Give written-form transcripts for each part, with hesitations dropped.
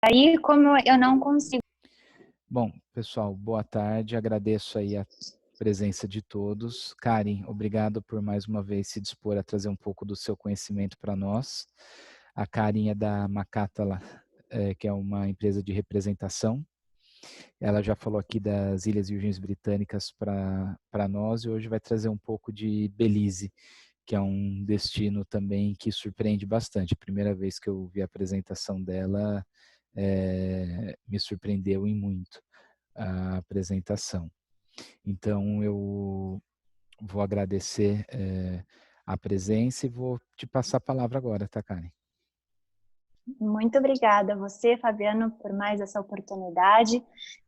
aí, como eu não consigo... Bom, pessoal, boa tarde. Agradeço aí a presença de todos. Karen, obrigado por mais uma vez se dispor a trazer um pouco do seu conhecimento para nós. A Karen é da Macatala, que é uma empresa de representação. Ela já falou aqui das Ilhas Virgens Britânicas para nós e hoje vai trazer um pouco de Belize, que é um destino também que surpreende bastante. A primeira vez que eu vi a apresentação dela, me surpreendeu em muito a apresentação. Então, eu vou agradecer a presença e vou te passar a palavra agora, tá, Karen? Muito obrigada a você, Fabiano, por mais essa oportunidade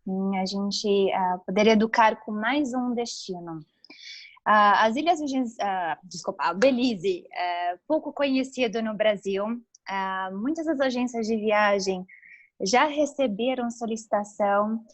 em a gente poder educar com mais um destino. As Ilhas Virgens, Belize, pouco conhecido no Brasil. Muitas das agências de viagem já receberam solicitação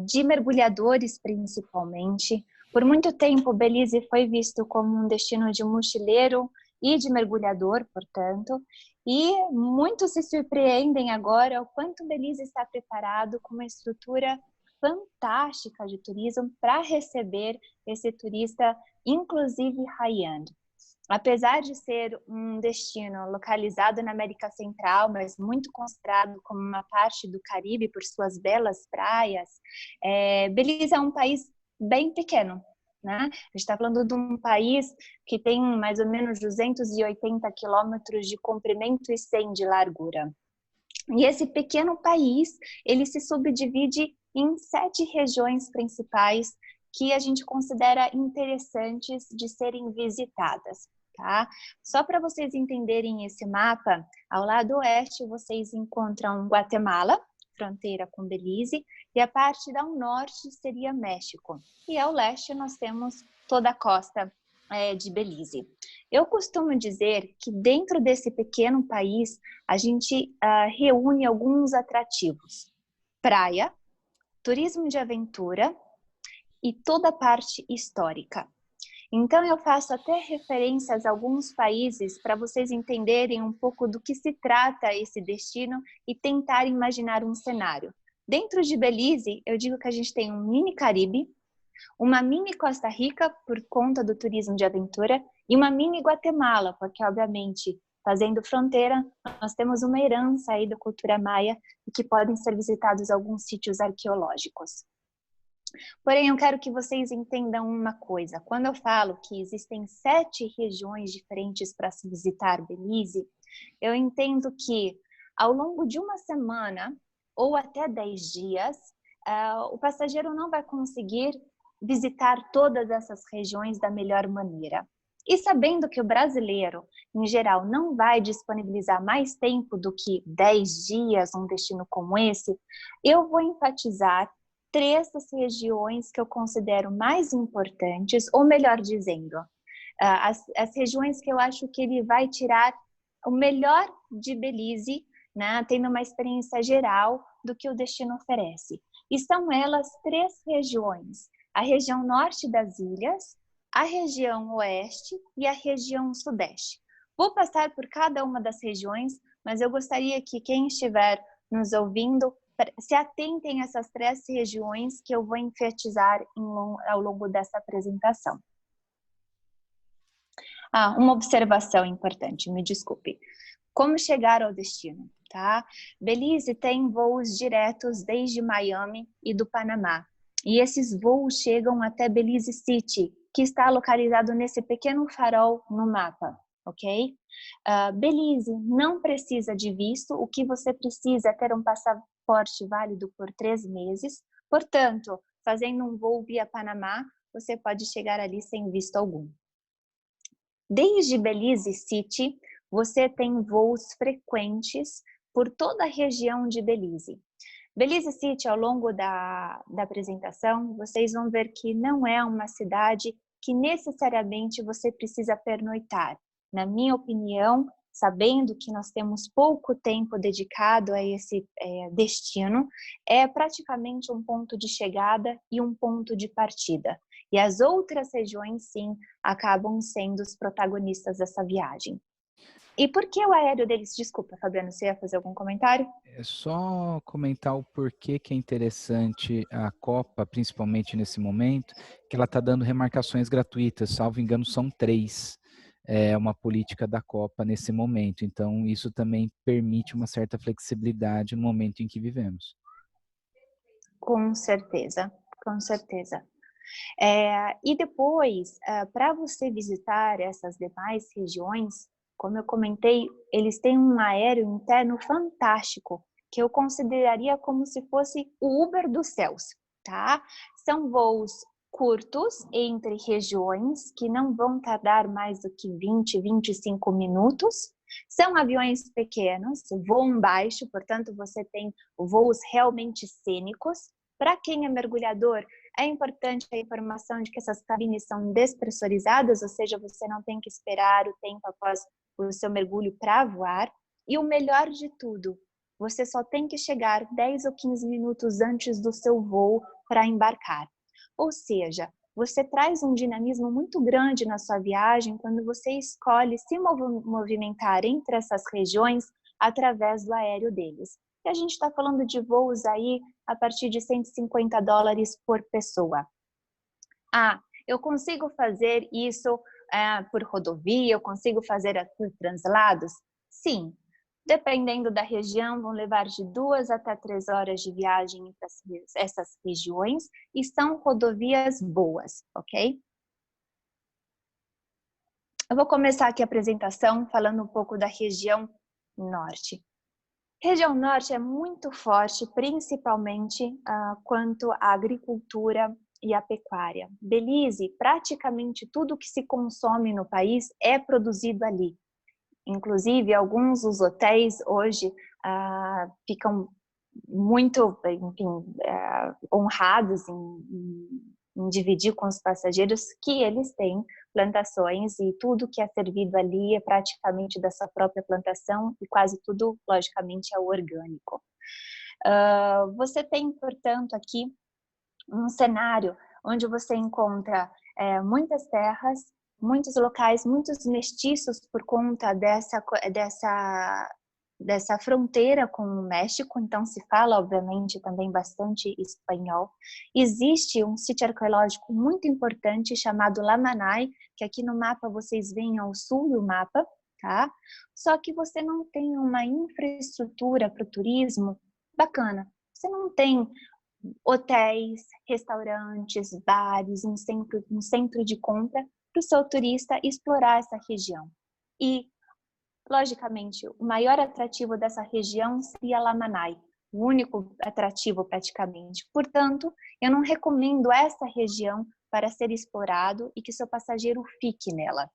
de mergulhadores, principalmente. Por muito tempo, Belize foi visto como um destino de mochileiro e de mergulhador, portanto, e muitos se surpreendem agora o quanto Belize está preparado com uma estrutura fantástica de turismo para receber esse turista, inclusive high-end. Apesar de ser um destino localizado na América Central, mas muito considerado como uma parte do Caribe por suas belas praias, Belize é um país bem pequeno, né? A gente está falando de um país que tem mais ou menos 280 quilômetros de comprimento e 100 de largura. E esse pequeno país, ele se subdivide em 7 regiões principais que a gente considera interessantes de serem visitadas, tá? Só para vocês entenderem esse mapa, ao lado oeste vocês encontram Guatemala, fronteira com Belize, e a parte ao norte seria México. E ao leste nós temos toda a costa de Belize. Eu costumo dizer que dentro desse pequeno país, a gente reúne alguns atrativos. Praia, turismo de aventura e toda a parte histórica. Então, eu faço até referências a alguns países para vocês entenderem um pouco do que se trata esse destino e tentar imaginar um cenário. Dentro de Belize, eu digo que a gente tem um mini Caribe, uma mini Costa Rica, por conta do turismo de aventura, e uma mini Guatemala, porque, obviamente, fazendo fronteira, nós temos uma herança aí da cultura maia e que podem ser visitados alguns sítios arqueológicos. Porém, eu quero que vocês entendam uma coisa. Quando eu falo que existem 7 regiões diferentes para se visitar Belize, eu entendo que ao longo de uma semana ou até 10 dias, o passageiro não vai conseguir visitar todas essas regiões da melhor maneira. E sabendo que o brasileiro, em geral, não vai disponibilizar mais tempo do que 10 dias um destino como esse, eu vou enfatizar 3 das regiões que eu considero mais importantes, ou melhor dizendo, as regiões que eu acho que ele vai tirar o melhor de Belize, né, tendo uma experiência geral do que o destino oferece. E são elas 3 regiões: a região norte das ilhas, a região oeste e a região sudeste. Vou passar por cada uma das regiões, mas eu gostaria que quem estiver nos ouvindo se atentem a essas 3 regiões que eu vou enfatizar ao longo dessa apresentação. Uma observação importante, me desculpe. Como chegar ao destino, tá? Belize tem voos diretos desde Miami e do Panamá. E esses voos chegam até Belize City, que está localizado nesse pequeno farol no mapa, ok? Belize não precisa de visto, o que você precisa é ter um passaporte válido por 3 meses. Portanto, fazendo um voo via Panamá, você pode chegar ali sem visto algum. Desde Belize City, você tem voos frequentes por toda a região de Belize. Belize City, ao longo da apresentação, vocês vão ver que não é uma cidade que necessariamente você precisa pernoitar. Na minha opinião, sabendo que nós temos pouco tempo dedicado a esse destino, é praticamente um ponto de chegada e um ponto de partida. E as outras regiões, sim, acabam sendo os protagonistas dessa viagem. E por que o aéreo deles? Desculpa, Fabiano, você ia fazer algum comentário? É só comentar o porquê que é interessante a Copa, principalmente nesse momento, que ela está dando remarcações gratuitas, salvo engano, são 3. É uma política da Copa nesse momento. Então, isso também permite uma certa flexibilidade no momento em que vivemos. Com certeza, com certeza. E depois, para você visitar essas demais regiões, como eu comentei, eles têm um aéreo interno fantástico, que eu consideraria como se fosse o Uber dos céus, tá? São voos curtos entre regiões, que não vão tardar mais do que 20, 25 minutos. São aviões pequenos, voam baixo, portanto você tem voos realmente cênicos. Para quem é mergulhador, é importante a informação de que essas cabines são despressurizadas, ou seja, você não tem que esperar o tempo após o seu mergulho para voar. E o melhor de tudo, você só tem que chegar 10 ou 15 minutos antes do seu voo para embarcar. Ou seja, você traz um dinamismo muito grande na sua viagem quando você escolhe se movimentar entre essas regiões através do aéreo deles. E a gente está falando de voos aí a partir de $150 por pessoa. Eu consigo fazer isso por rodovia, eu consigo fazer por translados? Sim. Dependendo da região, vão levar de 2 até 3 horas de viagem entre essas regiões e são rodovias boas, ok? Eu vou começar aqui a apresentação falando um pouco da região norte. Região norte é muito forte, principalmente quanto à agricultura e à pecuária. Belize, praticamente tudo que se consome no país é produzido ali. Inclusive, alguns dos hotéis hoje ficam muito, enfim, honrados em dividir com os passageiros que eles têm plantações e tudo que é servido ali é praticamente da sua própria plantação e quase tudo, logicamente, é orgânico. Você tem, portanto, aqui um cenário onde você encontra muitas terras, muitos locais, muitos mestiços por conta dessa fronteira com o México, então se fala, obviamente, também bastante espanhol. Existe um sítio arqueológico muito importante chamado Lamanai, que aqui no mapa vocês veem ao sul do mapa, tá? Só que você não tem uma infraestrutura para o turismo bacana. Você não tem hotéis, restaurantes, bares, um centro de compra para o seu turista explorar essa região. E, logicamente, o maior atrativo dessa região seria Lamanai, o único atrativo praticamente. Portanto, eu não recomendo essa região para ser explorado e que seu passageiro fique nela.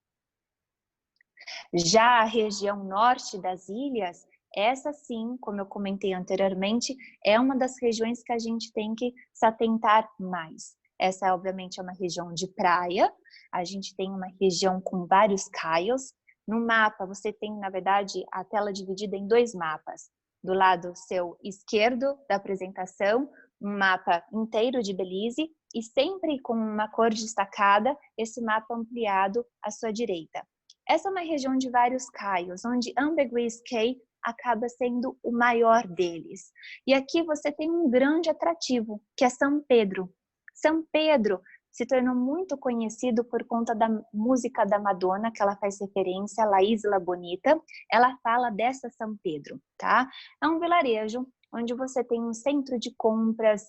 Já a região norte das ilhas, essa sim, como eu comentei anteriormente, é uma das regiões que a gente tem que se atentar mais. Essa, obviamente, é uma região de praia, a gente tem uma região com vários cais. No mapa, você tem, na verdade, a tela dividida em 2 mapas. Do lado seu esquerdo da apresentação, um mapa inteiro de Belize e sempre com uma cor destacada, esse mapa ampliado à sua direita. Essa é uma região de vários cais, onde Ambergris Caye acaba sendo o maior deles. E aqui você tem um grande atrativo, que é São Pedro. São Pedro se tornou muito conhecido por conta da música da Madonna, que ela faz referência, La Isla Bonita. Ela fala dessa São Pedro, tá? É um vilarejo onde você tem um centro de compras,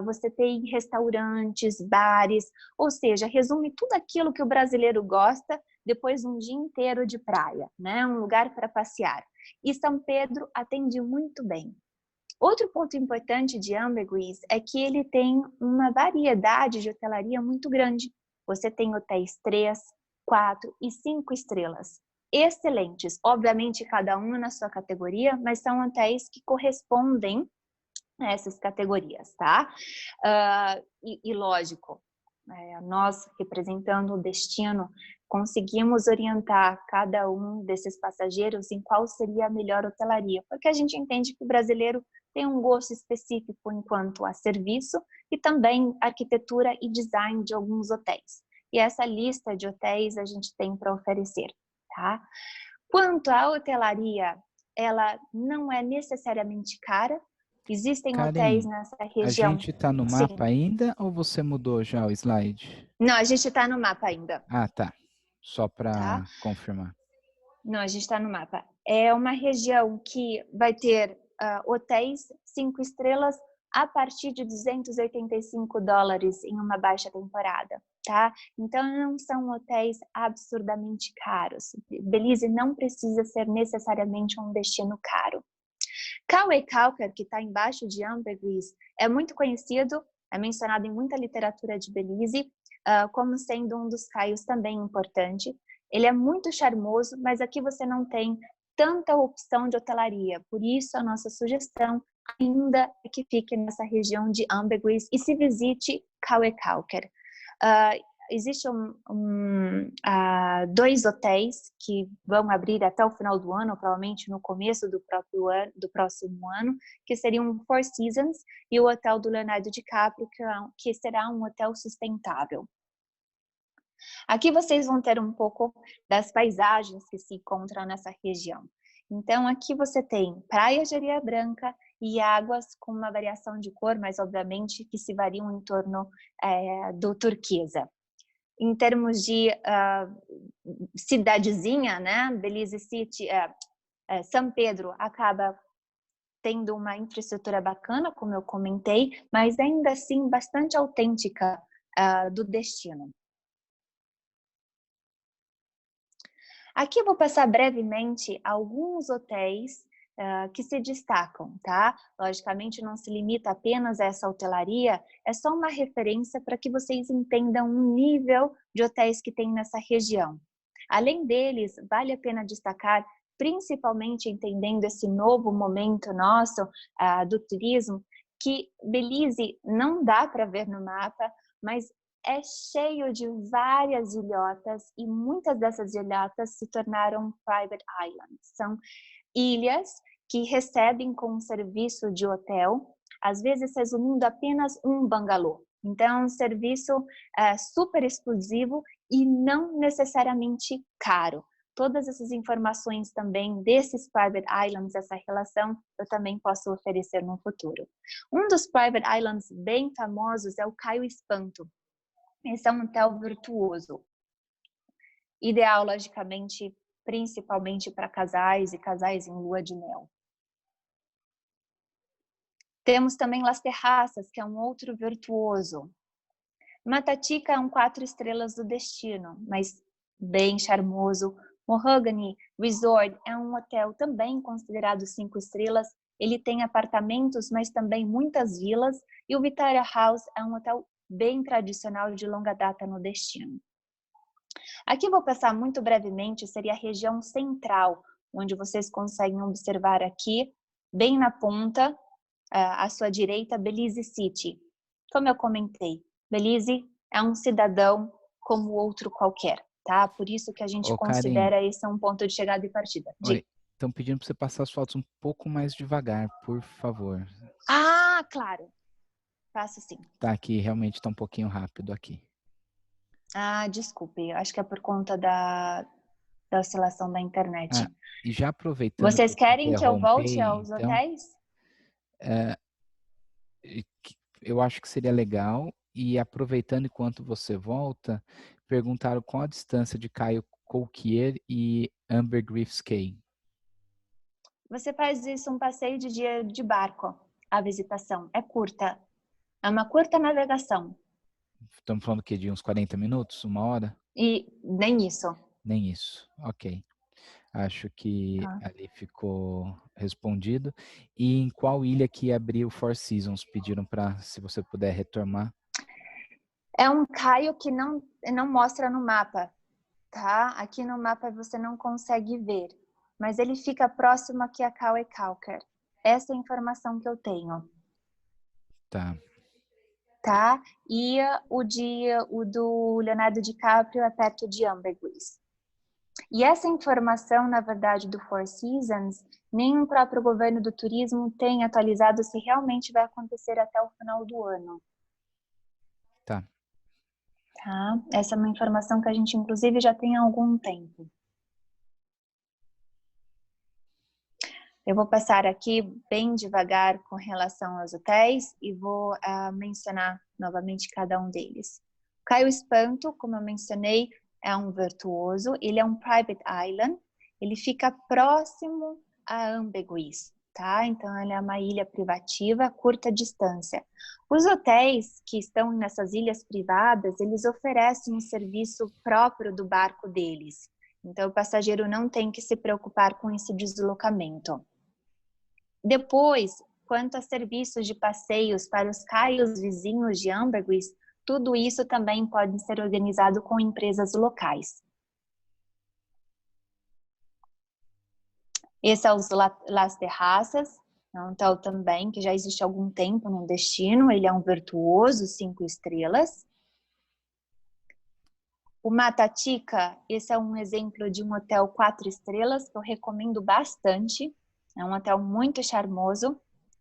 você tem restaurantes, bares, ou seja, resume tudo aquilo que o brasileiro gosta depois de um dia inteiro de praia, né? Um lugar para passear. E São Pedro atende muito bem. Outro ponto importante de Ambergris é que ele tem uma variedade de hotelaria muito grande. Você tem hotéis 3, 4 e 5 estrelas. Excelentes, obviamente cada um na sua categoria, mas são hotéis que correspondem a essas categorias, tá? E lógico, nós representando o destino, conseguimos orientar cada um desses passageiros em qual seria a melhor hotelaria, porque a gente entende que o brasileiro tem um gosto específico enquanto a serviço e também arquitetura e design de alguns hotéis. E essa lista de hotéis a gente tem para oferecer, tá? Quanto à hotelaria, ela não é necessariamente cara. Existem hotéis Karen, nessa a região. gente está no Sim. mapa ainda ou você mudou já o slide? Não, a gente está no mapa ainda, Ah, tá. Só tá? para confirmar. Não, a gente está no mapa. É uma região que vai ter hotéis 5 estrelas a partir de $285 em uma baixa temporada, tá? Então, não são hotéis absurdamente caros. Belize não precisa ser necessariamente um destino caro. Kauai-Kauker, que está embaixo de Ambergris, é muito conhecido, é mencionado em muita literatura de Belize, como sendo um dos caios também importante. Ele é muito charmoso, mas aqui você não tem tanta opção de hotelaria. Por isso, a nossa sugestão ainda é que fique nessa região de Ambergris e se visite Kauai-Kauker. Existe 2 hotéis que vão abrir até o final do ano, provavelmente no começo do próximo ano, que seriam o Four Seasons e o hotel do Leonardo DiCaprio, que será um hotel sustentável. Aqui vocês vão ter um pouco das paisagens que se encontram nessa região. Então, aqui você tem praias de areia branca e águas com uma variação de cor, mas obviamente que se variam em torno do turquesa. Em termos de cidadezinha, né? Belize City, São Pedro acaba tendo uma infraestrutura bacana, como eu comentei, mas ainda assim bastante autêntica do destino. Aqui eu vou passar brevemente alguns hotéis que se destacam, tá? Logicamente não se limita apenas a essa hotelaria, é só uma referência para que vocês entendam o nível de hotéis que tem nessa região. Além deles, vale a pena destacar, principalmente entendendo esse novo momento nosso do turismo, que Belize não dá para ver no mapa, mas é cheio de várias ilhotas e muitas dessas ilhotas se tornaram private islands. São ilhas que recebem com um serviço de hotel, às vezes resumindo apenas um bangalô. Então, é um serviço super exclusivo e não necessariamente caro. Todas essas informações também desses private islands, essa relação, eu também posso oferecer no futuro. Um dos private islands bem famosos é o Caio Espanto. Esse é um hotel virtuoso, ideal, logicamente, principalmente para casais e casais em lua de mel. Temos também Las Terraças, que é um outro virtuoso. Matatica é um 4 estrelas do destino, mas bem charmoso. Mahogany Resort é um hotel também considerado 5 estrelas. Ele tem apartamentos, mas também muitas vilas. E o Victoria House é um hotel bem tradicional de longa data no destino. Aqui vou passar muito brevemente, seria a região central, onde vocês conseguem observar aqui, bem na ponta, à sua direita, Belize City. Como eu comentei, Belize é um cidadão como outro qualquer, tá? Por isso que a gente Karen, considera esse um ponto de chegada e partida. oi, estão pedindo para você passar as fotos um pouco mais devagar, por favor. Ah, claro. Faço sim. Tá aqui, realmente está um pouquinho rápido aqui. Ah, desculpe. Acho que é por conta da oscilação da internet. E já aproveitando que Vocês eu te querem que eu volte interrompei, aos então, hotéis? eu acho que seria legal, e aproveitando enquanto você volta, perguntaram qual a distância de Caio Colquier e Ambergris Cay. Você faz isso um passeio de dia de barco. A visitação é curta. É uma curta navegação. Estamos falando o quê? De uns 40 minutos? Uma hora? E nem isso. Nem isso. Ok. Acho que Tá? ali ficou respondido. E em qual ilha que abriu Four Seasons? Pediram para, se você puder retomar. É um caio que não mostra no mapa, tá? Aqui no mapa você não consegue ver. Mas ele fica próximo aqui a Kauai-Kauker. Essa é a informação que eu tenho. Tá. Tá? E o do Leonardo DiCaprio é perto de Ambergris. E essa informação, na verdade, do Four Seasons, nem o próprio governo do turismo tem atualizado se realmente vai acontecer até o final do ano. Tá. Tá? Essa é uma informação que a gente, inclusive, já tem há algum tempo. Eu vou passar aqui bem devagar com relação aos hotéis e vou mencionar novamente cada um deles. Caio Espanto, como eu mencionei, é um virtuoso, ele é um private island, ele fica próximo a Ambergris, tá? Então, ele é uma ilha privativa a curta distância. Os hotéis que estão nessas ilhas privadas, eles oferecem um serviço próprio do barco deles. Então, o passageiro não tem que se preocupar com esse deslocamento. Depois, quanto a serviços de passeios para os caios vizinhos de Ambergris, tudo isso também pode ser organizado com empresas locais. Esse é os Las Terraças, é um hotel também que já existe há algum tempo no destino. Ele é um virtuoso, 5 estrelas. O Matatica, esse é um exemplo de um hotel 4 estrelas que eu recomendo bastante. É um hotel muito charmoso,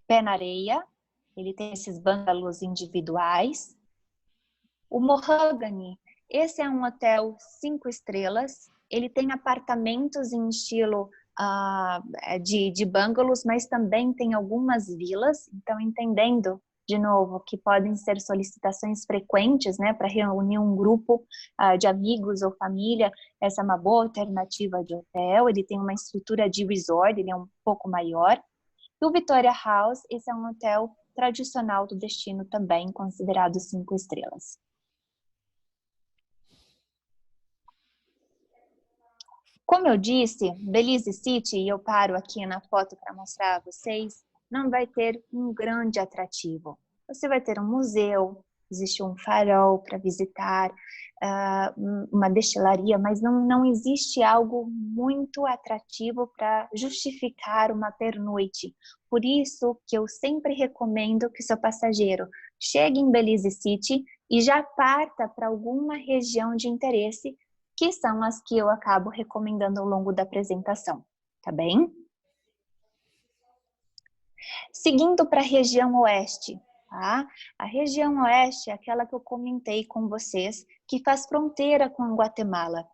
pé na areia. Ele tem esses bungalows individuais. O Mahogany, esse é um hotel 5 estrelas. Ele tem apartamentos em estilo de bungalows, mas também tem algumas vilas. Então, entendendo, de novo, que podem ser solicitações frequentes, né, para reunir um grupo de amigos ou família, essa é uma boa alternativa de hotel. Ele tem uma estrutura de resort, ele é um pouco maior. E o Victoria House, esse é um hotel tradicional do destino também, considerado 5 estrelas. Como eu disse, Belize City, e eu paro aqui na foto para mostrar a vocês, não vai ter um grande atrativo. Você vai ter um museu, existe um farol para visitar, uma destilaria, mas não existe algo muito atrativo para justificar uma pernoite. Por isso que eu sempre recomendo que seu passageiro chegue em Belize City e já parta para alguma região de interesse, que são as que eu acabo recomendando ao longo da apresentação, tá bem? Seguindo para a região oeste, tá? A região oeste é aquela que eu comentei com vocês, que faz fronteira com Guatemala.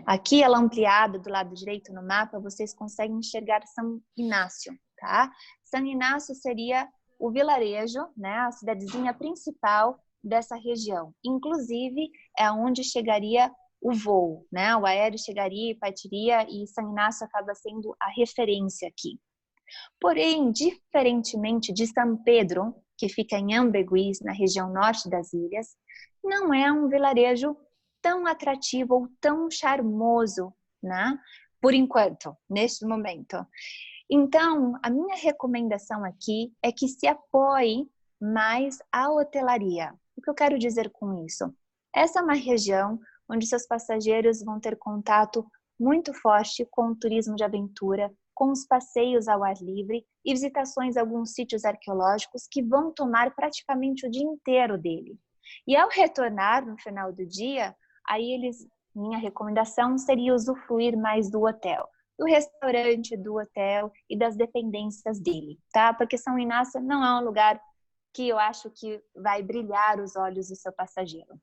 Aqui, ela ampliada do lado direito no mapa, vocês conseguem enxergar São Inácio, tá? São Inácio seria o vilarejo, né? A cidadezinha principal dessa região. Inclusive, é onde chegaria o voo, né? O aéreo chegaria e partiria, e São Inácio acaba sendo a referência aqui. Porém, diferentemente de São Pedro, que fica em Ambergris, na região norte das ilhas, não é um vilarejo tão atrativo ou tão charmoso, né? Por enquanto, neste momento. Então, a minha recomendação aqui é que se apoie mais a hotelaria. O que eu quero dizer com isso? Essa é uma região onde seus passageiros vão ter contato muito forte com o turismo de aventura, com os passeios ao ar livre e visitações a alguns sítios arqueológicos que vão tomar praticamente o dia inteiro dele. E ao retornar no final do dia, aí minha recomendação seria usufruir mais do hotel, do restaurante do hotel e das dependências dele, tá? Porque São Inácio não é um lugar que eu acho que vai brilhar os olhos do seu passageiro.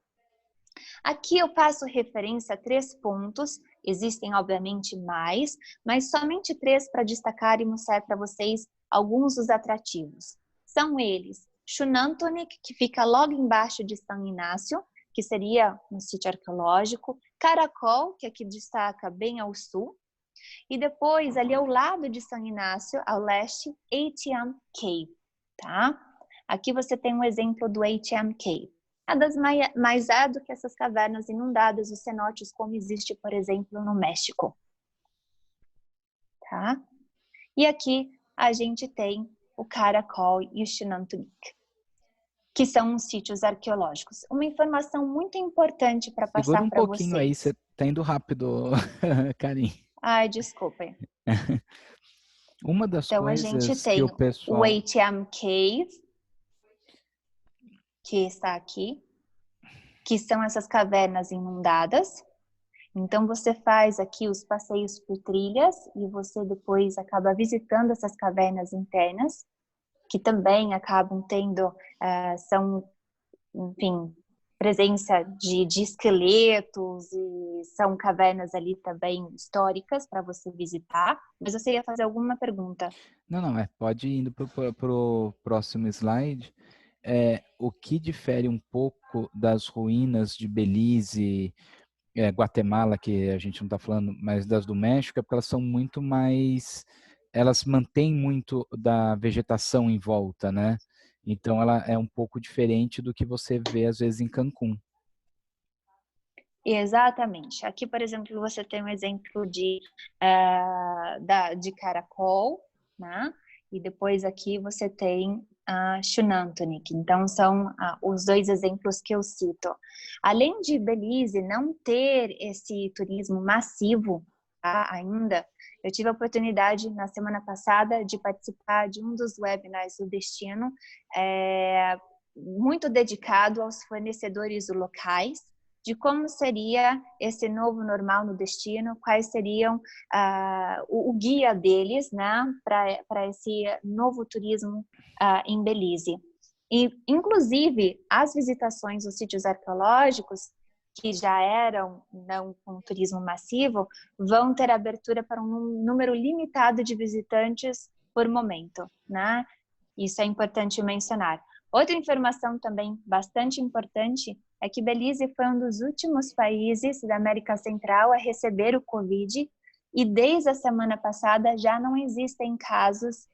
Aqui eu passo referência a 3 pontos, existem obviamente mais, mas somente 3 para destacar e mostrar para vocês alguns dos atrativos. São eles, Xunantunich, que fica logo embaixo de São Inácio, que seria um sítio arqueológico, Caracol, que aqui destaca bem ao sul, e depois ali ao lado de São Inácio, ao leste, ATM Cave, tá? Aqui você tem um exemplo do ATM Cave. Nada mais é do que essas cavernas inundadas, os cenotes, como existe, por exemplo, no México. Tá? E aqui a gente tem o Caracol e o Xunantunich, que são os sítios arqueológicos. Uma informação muito importante para passar para vocês. Segura um pouquinho aí, você tá indo rápido, Karin. Ai, desculpem. Uma das então, coisas a gente tem que o pessoal... o ATM Cave, que está aqui, que são essas cavernas inundadas. Então, você faz aqui os passeios por trilhas e você depois acaba visitando essas cavernas internas, que também acabam tendo, enfim, presença de esqueletos e são cavernas ali também históricas para você visitar. Mas você ia fazer alguma pergunta? Não, pode ir indo para o próximo slide. O que difere um pouco das ruínas de Belize, Guatemala, que a gente não está falando, mas das do México, é porque elas são muito mais, elas mantêm muito da vegetação em volta, né? Então ela é um pouco diferente do que você vê às vezes em Cancún. Exatamente. Aqui, por exemplo, você tem um exemplo de caracol, né? E depois aqui você tem a Xunantunich. Então, são os dois exemplos que eu cito. Além de Belize não ter esse turismo massivo, tá, ainda, eu tive a oportunidade, na semana passada, de participar de um dos webinars do destino, muito dedicado aos fornecedores locais, de como seria esse novo normal no destino, quais seriam o guia deles, né, para esse novo turismo em Belize. E, inclusive, as visitações aos sítios arqueológicos, que já eram não um turismo massivo, vão ter abertura para um número limitado de visitantes por momento, né? Isso é importante mencionar. Outra informação também bastante importante é que Belize foi um dos últimos países da América Central a receber o Covid e desde a semana passada já não existem casos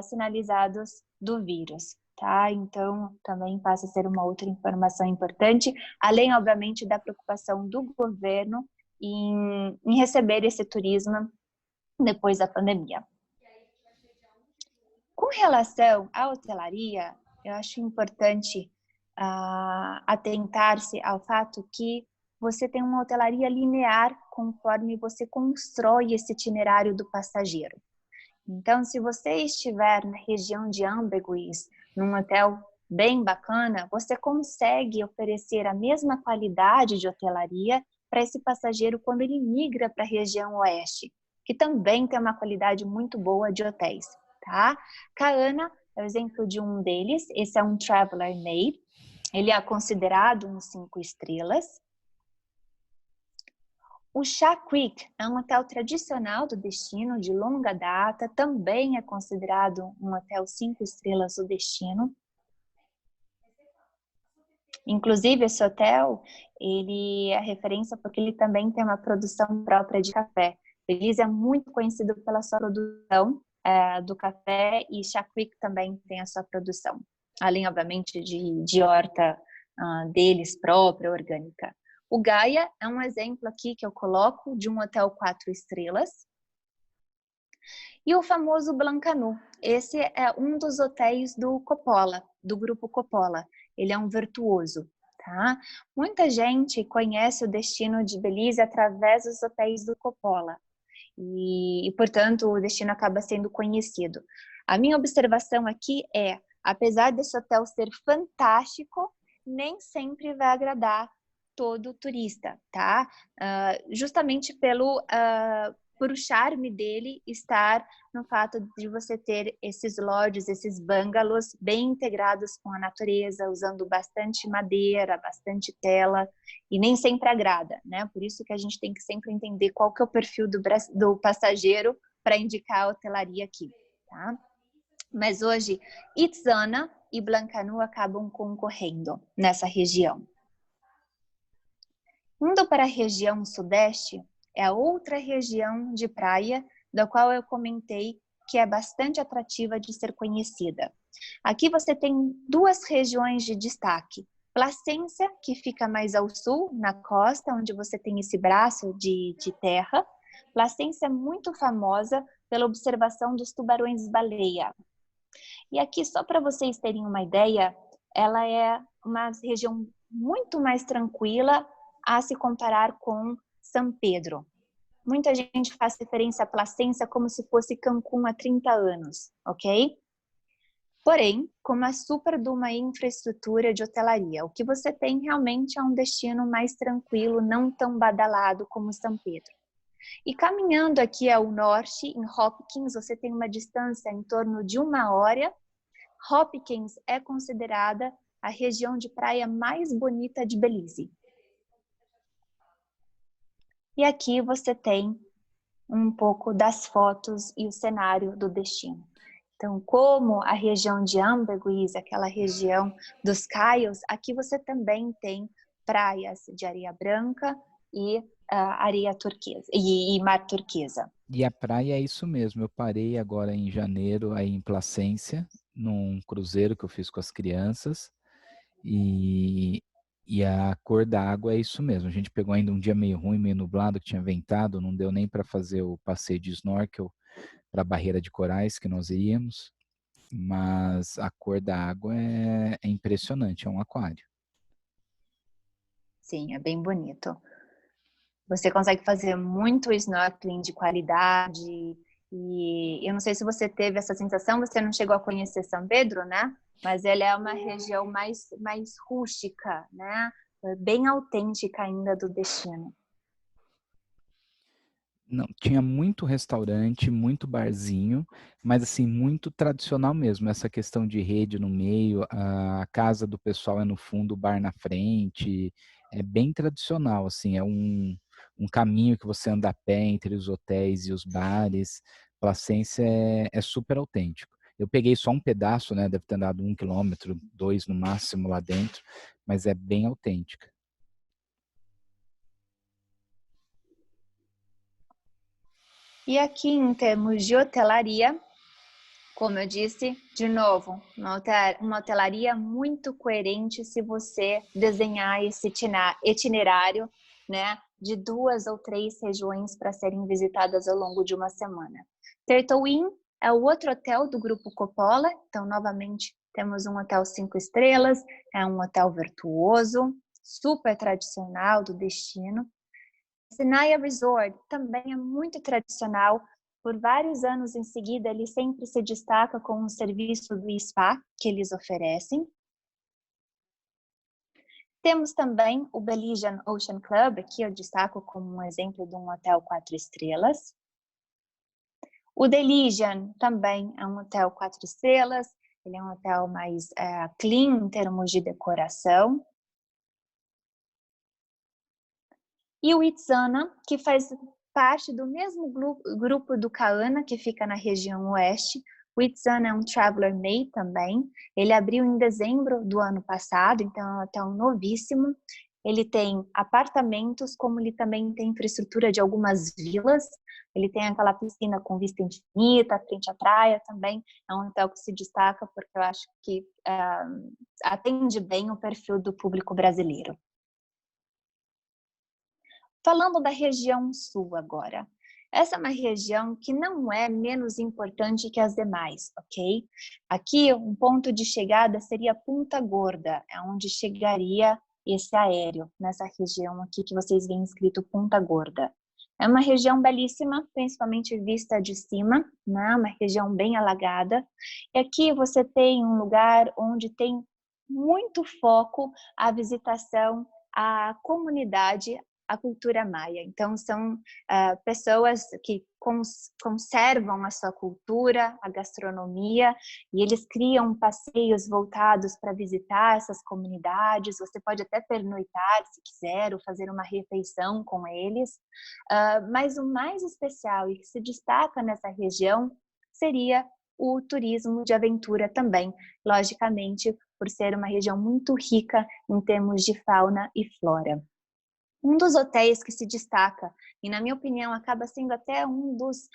sinalizados do vírus, tá? Então, também passa a ser uma outra informação importante, além, obviamente, da preocupação do governo em receber esse turismo depois da pandemia. Com relação à hotelaria, eu acho importante atentar-se ao fato que você tem uma hotelaria linear conforme você constrói esse itinerário do passageiro. Então, se você estiver na região de Ambergris, num hotel bem bacana, você consegue oferecer a mesma qualidade de hotelaria para esse passageiro quando ele migra para a região oeste, que também tem uma qualidade muito boa de hotéis, tá? Kaana é o exemplo de um deles, esse é um Traveler Made, ele é considerado um 5 estrelas. O Sha Creek é um hotel tradicional do destino, de longa data, também é considerado um hotel 5 estrelas do destino. Inclusive, esse hotel, ele é referência porque ele também tem uma produção própria de café. Belize é muito conhecido pela sua produção do café e Sha Creek também tem a sua produção, além, obviamente, de horta deles própria, orgânica. O Gaia é um exemplo aqui que eu coloco de um hotel 4 estrelas. E o famoso Blancanu. Esse é um dos hotéis do Coppola, do grupo Coppola. Ele é um virtuoso, tá? Muita gente conhece o destino de Belize através dos hotéis do Coppola. E, portanto, o destino acaba sendo conhecido. A minha observação aqui é, apesar desse hotel ser fantástico, nem sempre vai agradar todo turista, tá? Justamente por o charme dele estar no fato de você ter esses lodges, esses bungalows bem integrados com a natureza, usando bastante madeira, bastante tela, e nem sempre agrada, né? Por isso que a gente tem que sempre entender qual que é o perfil do passageiro para indicar a hotelaria aqui, tá? Mas hoje, Itzana e Blancanu acabam concorrendo nessa região. Indo para a região sudeste, é a outra região de praia da qual eu comentei que é bastante atrativa de ser conhecida. Aqui você tem duas regiões de destaque. Placência, que fica mais ao sul, na costa, onde você tem esse braço de terra. Placência é muito famosa pela observação dos tubarões-baleia. E aqui, só para vocês terem uma ideia, ela é uma região muito mais tranquila a se comparar com São Pedro. Muita gente faz referência à Placência como se fosse Cancún há 30 anos, ok? Porém, com uma super de uma infraestrutura de hotelaria, o que você tem realmente é um destino mais tranquilo, não tão badalado como São Pedro. E caminhando aqui ao norte, em Hopkins, você tem uma distância em torno de 1 hora. Hopkins é considerada a região de praia mais bonita de Belize. E aqui você tem um pouco das fotos e o cenário do destino. Então, como a região de Ambergris, aquela região dos caios, aqui você também tem praias de areia branca e areia turquesa e mar turquesa. E a praia é isso mesmo. Eu parei agora em janeiro aí em Placência, num cruzeiro que eu fiz com as crianças. E a cor da água é isso mesmo. A gente pegou ainda um dia meio ruim, meio nublado, que tinha ventado, não deu nem para fazer o passeio de snorkel para a barreira de corais que nós iríamos. Mas a cor da água é impressionante, é um aquário. Sim, é bem bonito. Você consegue fazer muito snorkeling de qualidade. E eu não sei se você teve essa sensação, você não chegou a conhecer São Pedro, né? Mas ele é uma região mais rústica, né? Bem autêntica ainda do destino. Não, tinha muito restaurante, muito barzinho, mas assim, muito tradicional mesmo. Essa questão de rede no meio, a casa do pessoal é no fundo, o bar na frente. É bem tradicional, assim, é um caminho que você anda a pé entre os hotéis e os bares. Placência é super autêntico. Eu peguei só um pedaço, né? Deve ter andado 1 quilômetro, 2 no máximo lá dentro, mas é bem autêntica. E aqui, em termos de hotelaria, como eu disse, de novo, uma hotelaria muito coerente se você desenhar esse itinerário, né, de 2 ou 3 regiões para serem visitadas ao longo de uma semana. Turtle Inn é o outro hotel do Grupo Coppola, então, novamente, temos um hotel 5 estrelas, é um hotel virtuoso, super tradicional do destino. Sinaia Resort também é muito tradicional. Por vários anos em seguida, ele sempre se destaca com o serviço do spa que eles oferecem. Temos também o Belizean Ocean Club, aqui eu destaco como um exemplo de um hotel 4 estrelas. O Delician também é um hotel 4 estrelas, ele é um hotel mais clean em termos de decoração. E o Itzana, que faz parte do mesmo grupo do Kaana, que fica na região oeste. O Itzana é um Traveler May também. Ele abriu em dezembro do ano passado, então é um hotel novíssimo. Ele tem apartamentos, como ele também tem infraestrutura de algumas vilas. Ele tem aquela piscina com vista infinita, frente à praia também. É um hotel que se destaca porque eu acho que atende bem o perfil do público brasileiro. Falando da região sul agora. Essa é uma região que não é menos importante que as demais, ok? Aqui, um ponto de chegada seria Punta Gorda, é onde chegaria esse aéreo, nessa região aqui que vocês veem escrito Punta Gorda. É uma região belíssima, principalmente vista de cima, né? Uma região bem alagada. E aqui você tem um lugar onde tem muito foco a visitação à comunidade, a cultura maia. Então, são pessoas que conservam a sua cultura, a gastronomia, e eles criam passeios voltados para visitar essas comunidades. Você pode até pernoitar, se quiser, ou fazer uma refeição com eles. Mas o mais especial e que se destaca nessa região seria o turismo de aventura também, logicamente, por ser uma região muito rica em termos de fauna e flora. Um dos hotéis que se destaca, e na minha opinião acaba sendo até um dos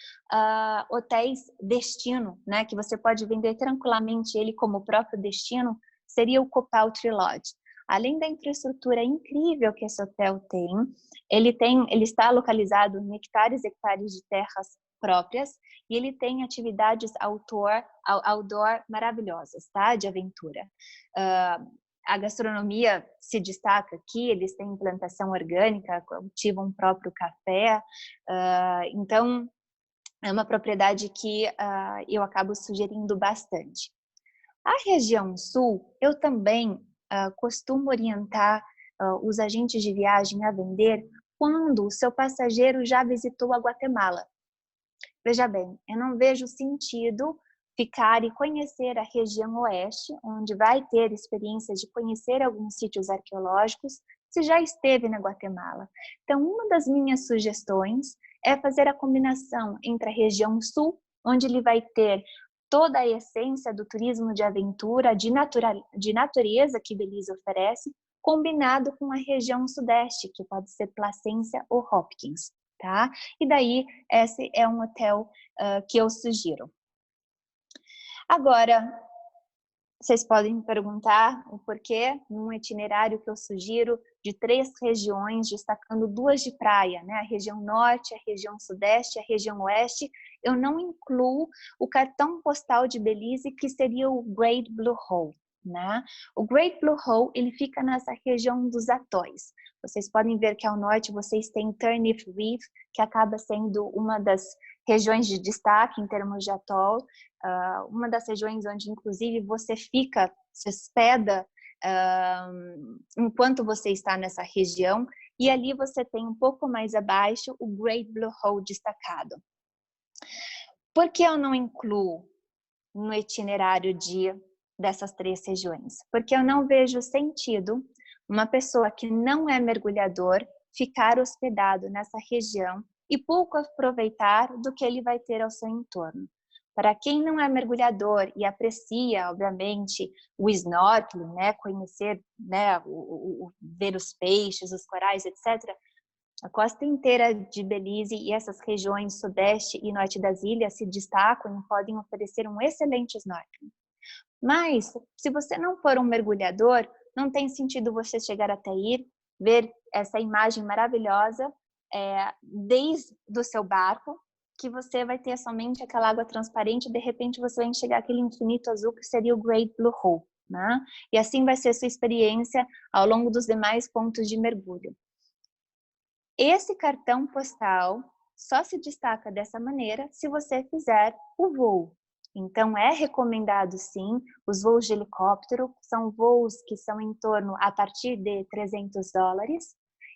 hotéis destino, né, que você pode vender tranquilamente ele como próprio destino, seria o Copaltry Lodge. Além da infraestrutura incrível que esse hotel tem, ele está localizado em hectares e hectares de terras próprias e ele tem atividades outdoor maravilhosas, tá? De aventura. A gastronomia se destaca aqui, eles têm plantação orgânica, cultivam o próprio café, então é uma propriedade que eu acabo sugerindo bastante. A região sul, eu também costumo orientar os agentes de viagem a vender quando o seu passageiro já visitou a Guatemala. Veja bem, eu não vejo sentido ficar e conhecer a região oeste, onde vai ter experiências de conhecer alguns sítios arqueológicos, se já esteve na Guatemala. Então, uma das minhas sugestões é fazer a combinação entre a região sul, onde ele vai ter toda a essência do turismo de aventura, de natureza que Belize oferece, combinado com a região sudeste, que pode ser Placência ou Hopkins, tá? E daí, esse é um hotel que eu sugiro. Agora, vocês podem me perguntar o porquê, num itinerário que eu sugiro, de 3 regiões, destacando 2 de praia, né? A região norte, a região sudeste, a região oeste, eu não incluo o cartão postal de Belize, que seria o Great Blue Hole, né? O Great Blue Hole, ele fica nessa região dos atóis. Vocês podem ver que ao norte vocês têm Turnip Reef, que acaba sendo uma das regiões de destaque em termos de atol, uma das regiões onde inclusive você fica, se hospeda enquanto você está nessa região, e ali você tem um pouco mais abaixo o Great Blue Hole destacado. Por que eu não incluo no itinerário dessas 3 regiões? Porque eu não vejo sentido uma pessoa que não é mergulhador ficar hospedado nessa região e pouco aproveitar do que ele vai ter ao seu entorno. Para quem não é mergulhador e aprecia, obviamente, o snorkeling, né, conhecer, né, ver os peixes, os corais, etc., a costa inteira de Belize e essas regiões sudeste e norte das ilhas se destacam e podem oferecer um excelente snorkeling. Mas, se você não for um mergulhador, não tem sentido você chegar até ir, ver essa imagem maravilhosa desde o seu barco, que você vai ter somente aquela água transparente e de repente você vai enxergar aquele infinito azul que seria o Great Blue Hole, né? E assim vai ser sua experiência ao longo dos demais pontos de mergulho. Esse cartão postal só se destaca dessa maneira se você fizer o voo. Então, é recomendado sim os voos de helicóptero, são voos que são em torno a partir de $300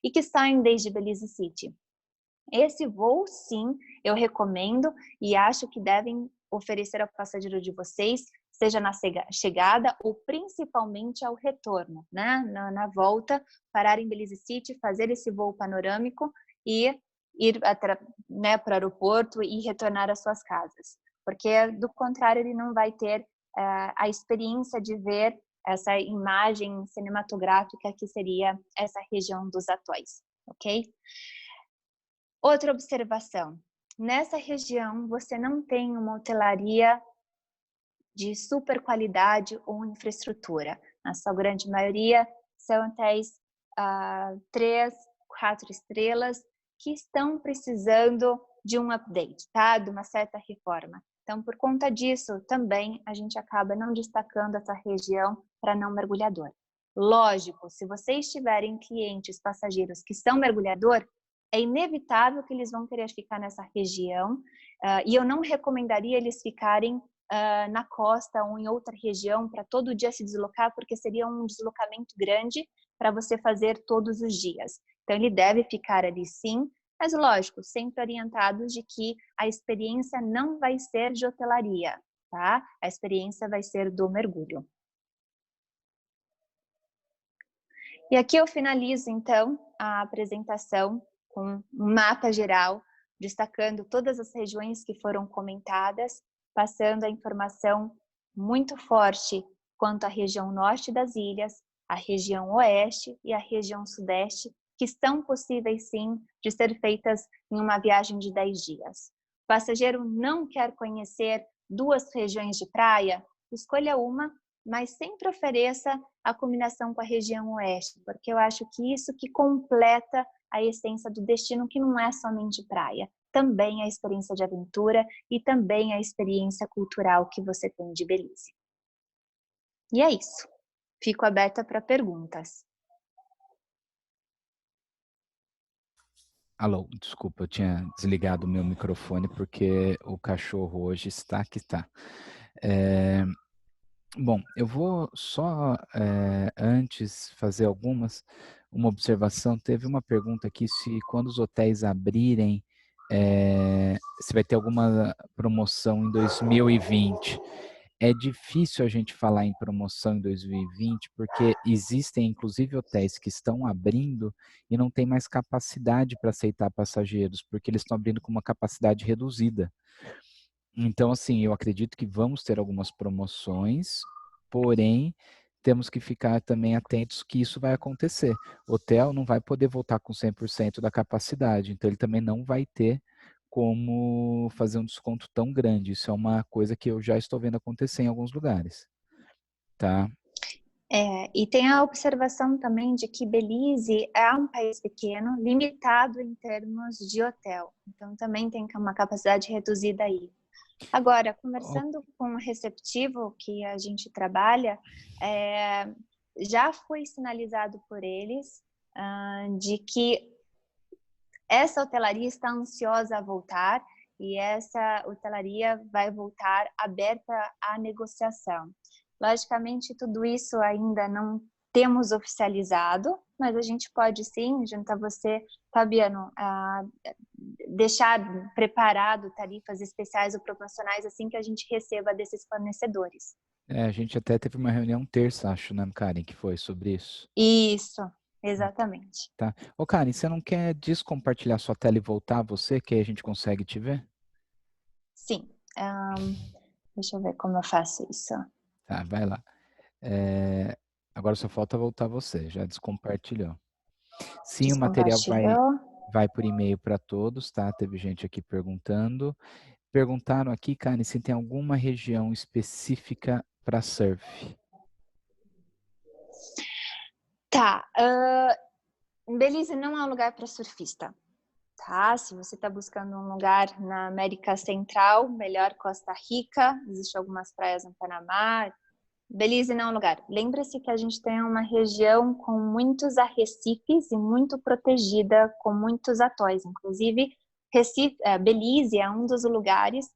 e que saem desde Belize City. Esse voo, sim, eu recomendo e acho que devem oferecer ao passageiro de vocês, seja na chegada ou principalmente ao retorno, né? Na volta, parar em Belize City, fazer esse voo panorâmico e ir né, para o aeroporto e retornar às suas casas. Porque, do contrário, ele não vai ter a experiência de ver essa imagem cinematográfica que seria essa região dos atóis, ok? Outra observação, nessa região você não tem uma hotelaria de super qualidade ou infraestrutura. Na sua grande maioria são hotéis 3, 4 estrelas que estão precisando de um update, tá? De uma certa reforma. Então, por conta disso, também a gente acaba não destacando essa região para não mergulhador. Lógico, se vocês tiverem clientes, passageiros que são mergulhador, é inevitável que eles vão querer ficar nessa região e eu não recomendaria eles ficarem na costa ou em outra região para todo dia se deslocar, porque seria um deslocamento grande para você fazer todos os dias. Então, ele deve ficar ali sim, mas lógico, sempre orientados de que a experiência não vai ser de hotelaria, tá? A experiência vai ser do mergulho. E aqui eu finalizo, então, a apresentação com um mapa geral, destacando todas as regiões que foram comentadas, passando a informação muito forte quanto à região norte das ilhas, a região oeste e a região sudeste, que são possíveis sim de ser feitas em uma viagem de 10 dias. O passageiro não quer conhecer 2 regiões de praia? Escolha uma, mas sempre ofereça a combinação com a região oeste, porque eu acho que isso que completa a essência do destino, que não é somente praia, também a experiência de aventura e também a experiência cultural que você tem de Belize. E é isso. Fico aberta para perguntas. Alô, desculpa, eu tinha desligado o meu microfone porque o cachorro hoje está que está. Bom, eu vou só antes fazer uma observação. Teve uma pergunta aqui se quando os hotéis abrirem se vai ter alguma promoção em 2020. É difícil a gente falar em promoção em 2020, porque existem, inclusive, hotéis que estão abrindo e não tem mais capacidade para aceitar passageiros, porque eles estão abrindo com uma capacidade reduzida. Então, assim, eu acredito que vamos ter algumas promoções, porém, temos que ficar também atentos que isso vai acontecer. O hotel não vai poder voltar com 100% da capacidade, então ele também não vai ter como fazer um desconto tão grande. Isso é uma coisa que eu já estou vendo acontecer em alguns lugares, tá? E tem a observação também de que Belize é um país pequeno, limitado em termos de hotel. Então, também tem uma capacidade reduzida aí. Agora, conversando com o receptivo que a gente trabalha, já foi sinalizado por eles de que essa hotelaria está ansiosa a voltar e essa hotelaria vai voltar aberta à negociação. Logicamente, tudo isso ainda não temos oficializado, mas a gente pode sim, junto a você, Fabiano, deixar preparado tarifas especiais ou promocionais assim que a gente receba desses fornecedores. A gente até teve uma reunião terça, acho, né, Karen, que foi sobre isso. Isso, exatamente. Tá. Ô, Karen, você não quer descompartilhar sua tela e voltar a você, que aí a gente consegue te ver? Sim. Deixa eu ver como eu faço isso. Tá, vai lá. Agora só falta voltar você, já descompartilhou. Sim, o material Descompartilhou. vai por e-mail para todos, tá? Teve gente aqui perguntando. Perguntaram aqui, Karen, se tem alguma região específica para surf. Tá. Belize não é um lugar para surfista, tá? Se você está buscando um lugar na América Central, melhor Costa Rica, existem algumas praias no Panamá. Belize não é um lugar. Lembre-se que a gente tem uma região com muitos arrecifes e muito protegida, com muitos atóis. Inclusive, Belize é um dos lugares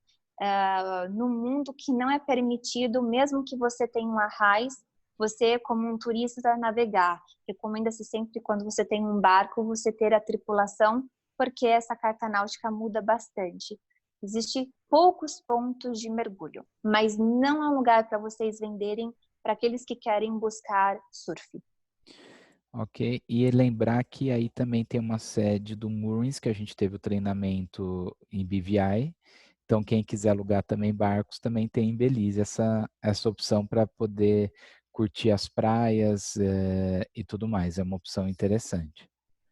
no mundo que não é permitido, mesmo que você tenha um arraiz, você, como um turista, navegar. Recomenda-se sempre, quando você tem um barco, você ter a tripulação, porque essa carta náutica muda bastante. Existem poucos pontos de mergulho, mas não é um lugar para vocês venderem para aqueles que querem buscar surf. Ok, e lembrar que aí também tem uma sede do Moorings, que a gente teve o treinamento em BVI. Então, quem quiser alugar também barcos, também tem em Belize essa opção para poder curtir as praias e tudo mais. É uma opção interessante.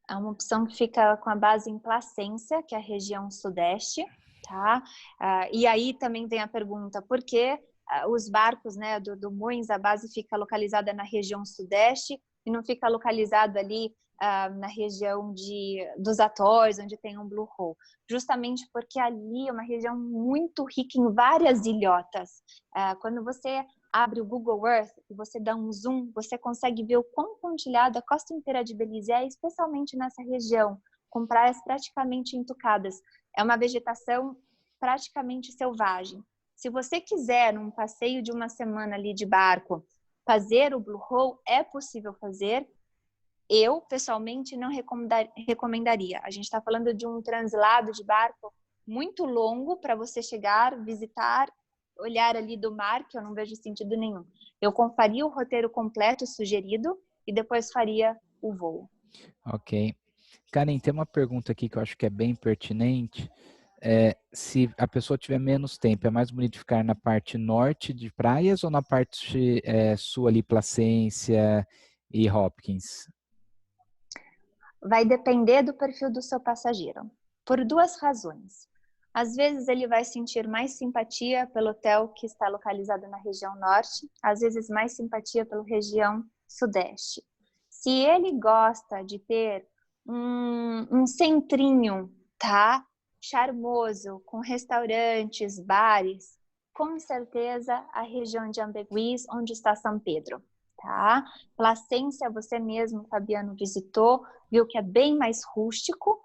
É uma opção que fica com a base em Placência, que é a região sudeste, tá? E aí também tem a pergunta, por que os barcos, né, do Moins, a base fica localizada na região sudeste e não fica localizado ali na região dos atóis, onde tem um Blue Hole? Justamente porque ali é uma região muito rica em várias ilhotas. Quando você abre o Google Earth e você dá um zoom, você consegue ver o quão pontilhada a costa inteira de Belize é, especialmente nessa região, com praias praticamente entucadas. É uma vegetação praticamente selvagem. Se você quiser, num passeio de uma semana ali de barco, fazer o Blue Hole, é possível fazer. Eu, pessoalmente, não recomendaria. A gente está falando de um translado de barco muito longo para você chegar, visitar, olhar ali do mar, que eu não vejo sentido nenhum. Eu faria o roteiro completo sugerido e depois faria o voo. Ok. Karen, tem uma pergunta aqui que eu acho que é bem pertinente. Se a pessoa tiver menos tempo, é mais bonito ficar na parte norte de praias ou na parte sul ali, Placência e Hopkins? Vai depender do perfil do seu passageiro, por duas razões. Às vezes ele vai sentir mais simpatia pelo hotel que está localizado na região norte, às vezes mais simpatia pela região sudeste. Se ele gosta de ter um centrinho, tá? Charmoso, com restaurantes, bares, com certeza a região de Ambeguis, onde está São Pedro, tá? Placência, você mesmo, Fabiano, visitou, viu que é bem mais rústico